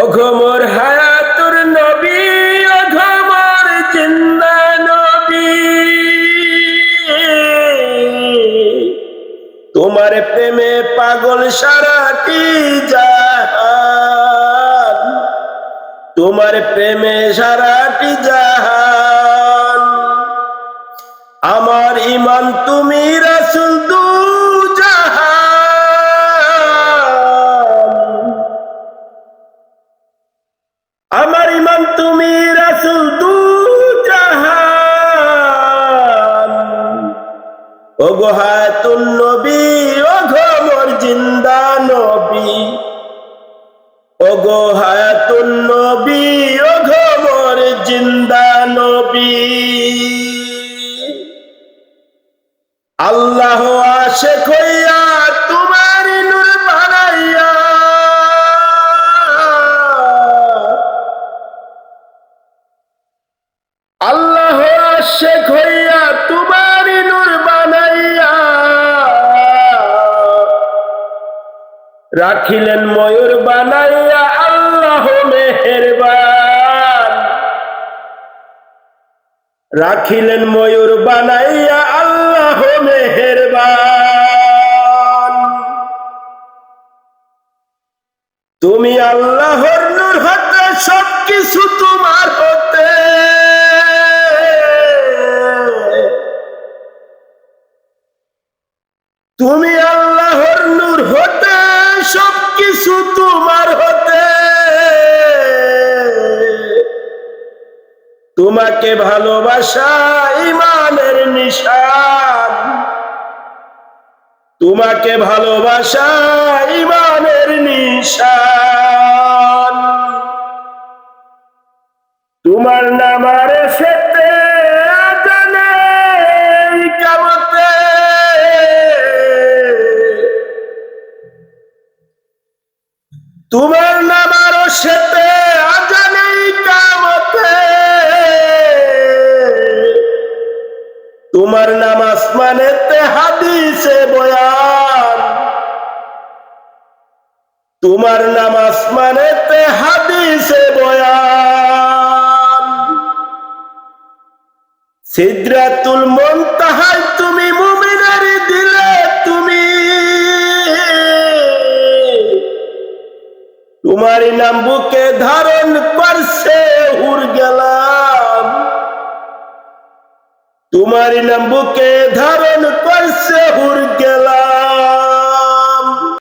ওঘমর হায়াতুর নবী, ওঘমর জিন্দা নবী, তোমার প্রেমে পাগল সারাটি জাহান, তোমার প্রেমে সারাটি জাহান। আমার ঈমান তুমি রাসূল দু জাহান, আমার ঈমান তুমি রাসূল দু জাহান। ওগো হায়াতুন নবী, ওগো মোর জিন্দা নবী, ওগো হায়াতুন নবী, ওগো মোর জিন্দা নবী। আল্লাহ আশিক হইয়া তোমার নূর বানাইয়া, আল্লাহ আশিক হইয়া তোমার নূর বানাইয়া, রাখিলেন ময়ূর বানাইয়া আল্লাহ মেহেরবান, রাখিলেন ময়ূর বানাইয়া আল্লাহ মেহেরবান। তুমি আল্লাহর নূর হতে, সবকিছু তোমার হতে, তুমি আল্লাহর নূর হতে, সবকিছু তোমার হতে। তোমাকে ভালোবাসা ঈমানের নিশান, তোমাকে ভালোবাসা ঈমানের নিশান। তোমার নামার সেতে আজানে কামতে, তোমার নামার সেতে আজানে কামতে। তোমার নাম আসমানেতে হাদিসে বয়ান, তোমার নাম আসমানেতে হাদিসে বয়ান। সিদরাতুল মুনতাহায় তুমি মুমিনের দিলে তুমি, তোমারই নাম বুকে ধারণ করছে হুর গেলাম, তোমারই নাম বুকে ধারণ